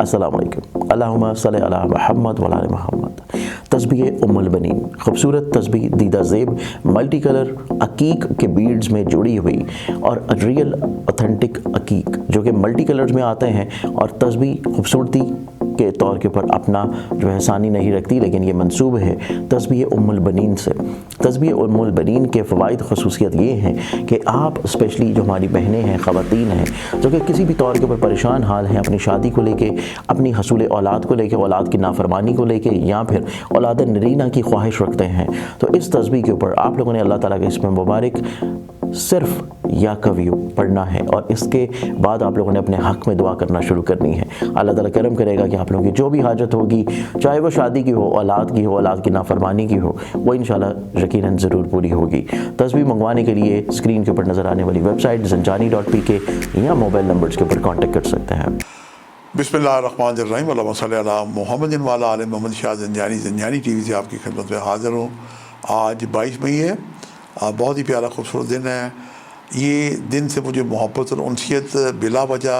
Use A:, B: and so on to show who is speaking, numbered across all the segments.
A: السلام علیکم۔ اللہم صلی علی محمد وعلی آل محمد۔ تسبیح ام البنین، خوبصورت تسبیح دیدہ زیب ملٹی کلر عقیق کے بیڈز میں جڑی ہوئی اور ریئل اوتھینٹک عقیق جو کہ ملٹی کلرز میں آتے ہیں، اور تسبیح خوبصورتی کے طور کے اوپر اپنا جو ہے ثانی نہیں رکھتی، لیکن یہ منسوب ہے تسبیح ام البنین سے۔ تسبیح ام البنین کے فوائد خصوصیت یہ ہیں کہ آپ اسپیشلی جو ہماری بہنیں ہیں، خواتین ہیں، جو کہ کسی بھی طور کے اوپر پریشان حال ہیں اپنی شادی کو لے کے، اپنی حصول اولاد کو لے کے، اولاد کی نافرمانی کو لے کے، یا پھر اولاد نرینہ کی خواہش رکھتے ہیں، تو اس تسبیح کے اوپر آپ لوگوں نے اللہ تعالیٰ کے اسم مبارک صرف یا کویو پڑھنا ہے، اور اس کے بعد آپ لوگوں نے اپنے حق میں دعا کرنا شروع کرنی ہے۔ اللہ تعالیٰ کرم کرے گا کہ آپ لوگوں کی جو بھی حاجت ہوگی، چاہے وہ شادی کی ہو، اولاد کی ہو، اولاد کی نافرمانی کی ہو، وہ انشاءاللہ یقیناً ضرور پوری ہوگی۔ تسبیح منگوانے کے لیے اسکرین کے اوپر نظر آنے والی ویب سائٹ zanjani.pk یا موبائل نمبرز کے اوپر کانٹیکٹ کر سکتے ہیں۔
B: بسم اللہ الرحمن الرحیم، اللہم صلی علی محمد وعلی آل محمد۔ شاہ زنجانی ٹی وی سے آپ کی خدمت میں حاضر ہوں۔ آج 22 مئی ہے، بہت ہی پیارا خوبصورت دن ہے۔ یہ دن سے مجھے محبت اور انسیت بلا وجہ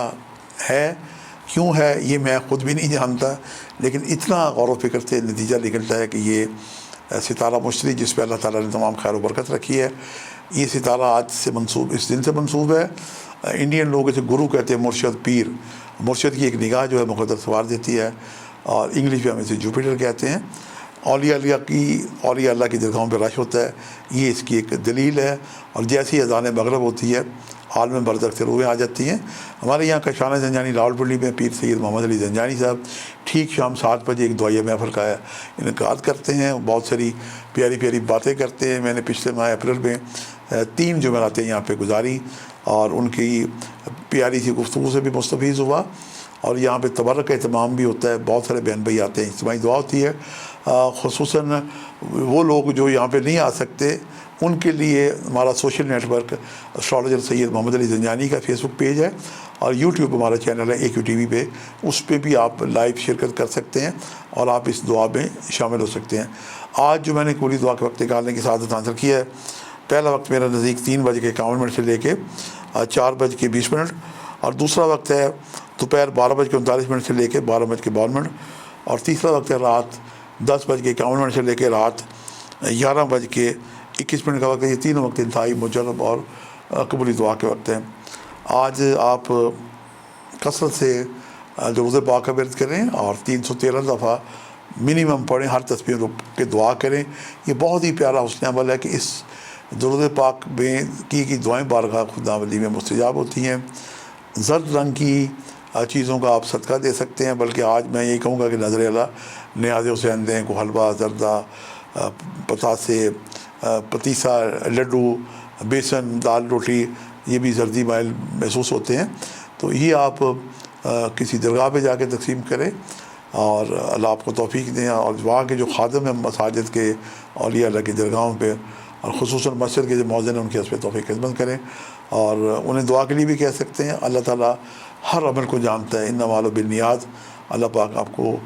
B: ہے، کیوں ہے یہ میں خود بھی نہیں جانتا، لیکن اتنا غور و فکر سے نتیجہ نکلتا ہے کہ یہ ستارہ مشتری جس پہ اللہ تعالیٰ نے تمام خیر و برکت رکھی ہے، یہ ستارہ آج سے منسوب، اس دن سے منسوب ہے۔ انڈین لوگ اسے گرو کہتے ہیں، مرشد، پیر۔ مرشد کی ایک نگاہ جو ہے مقدر سوار دیتی ہے، اور انگلش میں ہم اسے جوپیٹر کہتے ہیں۔ اولیاء اللہ کی درگاہوں پہ رش ہوتا ہے، یہ اس کی ایک دلیل ہے۔ اور جیسی اذان مغرب ہوتی ہے، عالم برزخ سے روحیں آ جاتی ہیں۔ ہمارے یہاں کاشانہ زنجانی راولپنڈی میں پیر سید محمد علی زنجانی صاحب ٹھیک شام 7 بجے ایک دعائیہ محفل کا انعقاد کرتے ہیں، بہت ساری پیاری پیاری باتیں کرتے ہیں۔ میں نے پچھلے ماہ اپریل میں 3 جمعراتیں یہاں پہ گزاری، اور ان کی پیاری سی گفتگو سے بھی مستفیض ہوا، اور یہاں پہ تبرک کا اہتمام بھی ہوتا ہے، بہت سارے بہن بھائی آتے ہیں، اجتماعی دعا ہوتی ہے۔ خصوصاً وہ لوگ جو یہاں پہ نہیں آ سکتے، ان کے لیے ہمارا سوشل نیٹ ورک اسٹرالوجر سید محمد علی زنجانی کا فیس بک پیج ہے، اور یوٹیوب ہمارا چینل ہے AQ TV پہ، اس پہ بھی آپ لائیو شرکت کر سکتے ہیں، اور آپ اس دعا میں شامل ہو سکتے ہیں۔ آج جو میں نے قبولی دعا کے وقت نکالنے کی سعادت حاصل کی ہے، پہلا وقت میرا نزدیک 3:51 سے لے کے 4:20، اور دوسرا وقت ہے دوپہر 12:39 سے لے کے 12:52، اور تیسرا وقت ہے رات 10:51 سے لے کے رات 11:21 کا وقت ہے۔ یہ تینوں وقت انتہائی مجرب اور قبولی دعا کے وقت ہیں۔ آج آپ کثرت سے درود پاک کا ورد کریں، اور 313 دفعہ منیمم پڑھیں، ہر تسبیح کے دعا کریں۔ یہ بہت ہی پیارا حسن عمل ہے کہ اس درود پاک میں کی دعائیں بارگاہ خداوندی میں مستجاب ہوتی ہیں۔ زرد رنگ کی چیزوں کا آپ صدقہ دے سکتے ہیں، بلکہ آج میں یہی کہوں گا کہ نظر اللہ نیاز حسین دیں، کو حلوہ، زردہ، پتاسے، پتیسا، لڈو، بیسن، دال، روٹی، یہ بھی زردی مائل محسوس ہوتے ہیں، تو یہ آپ کسی درگاہ پہ جا کے تقسیم کریں، اور اللہ آپ کو توفیق دیں۔ اور وہاں کے جو خادم ہیں مساجد کے، اولیاء اللہ کی درگاہوں پہ، اور خصوصاً مسجد کے جو مؤذن ہیں، ان کی اس پہ توفیق خدمت کریں، اور انہیں دعا کے لیے بھی کہہ سکتے ہیں۔ اللہ تعالیٰ ہر عمل کو جانتا ہے، انما الاعمال بالنیات۔ اللہ پاک آپ کو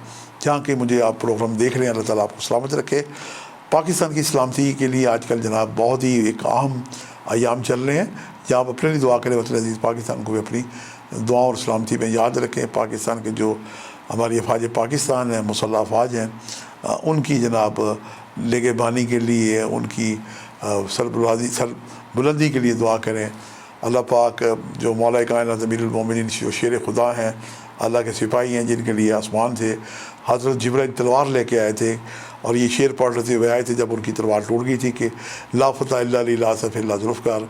B: جہاں کہ مجھے آپ پروگرام دیکھ رہے ہیں، اللہ تعالیٰ آپ کو سلامت رکھے۔ پاکستان کی سلامتی کے لیے آج کل جناب بہت ہی ایک اہم ایام چل رہے ہیں، جہاں آپ اپنے لیے دعا کریں، وطن عزیز پاکستان کو بھی اپنی دعاؤں اور سلامتی میں یاد رکھیں۔ پاکستان کے جو ہماری افواج پاکستان ہیں، مسلح افواج ہیں، ان کی جناب نگہبانی کے لیے، ان کی سربلندی کے لیے دعا کریں۔ اللہ پاک جو مولا کائنات امیر المومنین جو شیر خدا ہیں، اللہ کے سپاہی ہیں، جن کے لیے آسمان سے حضرت جبرائیل تلوار لے کے آئے تھے، اور یہ شعر پڑھ رہے ہوئے آئے تھے جب ان کی تلوار ٹوٹ گئی تھی کہ لا فتح الا علی لا سیف الا ذوالفقار،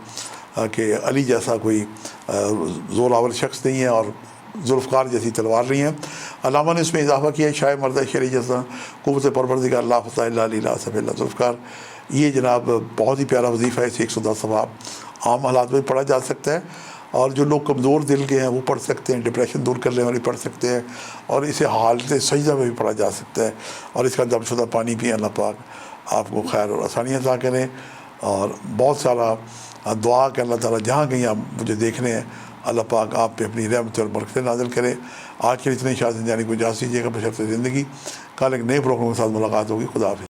B: کہ علی جیسا کوئی زوراور شخص نہیں ہے، اور ذوالفقار جیسی تلوار نہیں ہے۔ علامہ نے اس میں اضافہ کیا ہے، شاہ مردہ شری جیسا قوت پروردگار، لا فتح الا علی لا سیف الا ذوالفقار۔ یہ جناب بہت ہی پیارا وظیفہ ہے، اسے 110 دفعہ عام حالات میں پڑھا جا سکتا ہے، اور جو لوگ کمزور دل کے ہیں وہ پڑھ سکتے ہیں، ڈپریشن دور کرنے والی پڑھ سکتے ہیں، اور اسے حالت سجدہ میں بھی پڑھا جا سکتا ہے، اور اس کا دم شدہ پانی بھی اللہ پاک آپ کو خیر اور آسانی عطا کریں۔ اور بہت سارا دعا کہ اللہ تعالیٰ جہاں کہیں آپ مجھے دیکھ رہے ہیں، اللہ پاک آپ پہ اپنی رحمت اور برکتیں نازل کرے۔ آج کے اتنے شاہ زنجانی کو اجازت دیجیے گا بشرط زندگی، کل ایک نئے پروگرام کے ساتھ ملاقات ہوگی۔ خدا حافظ۔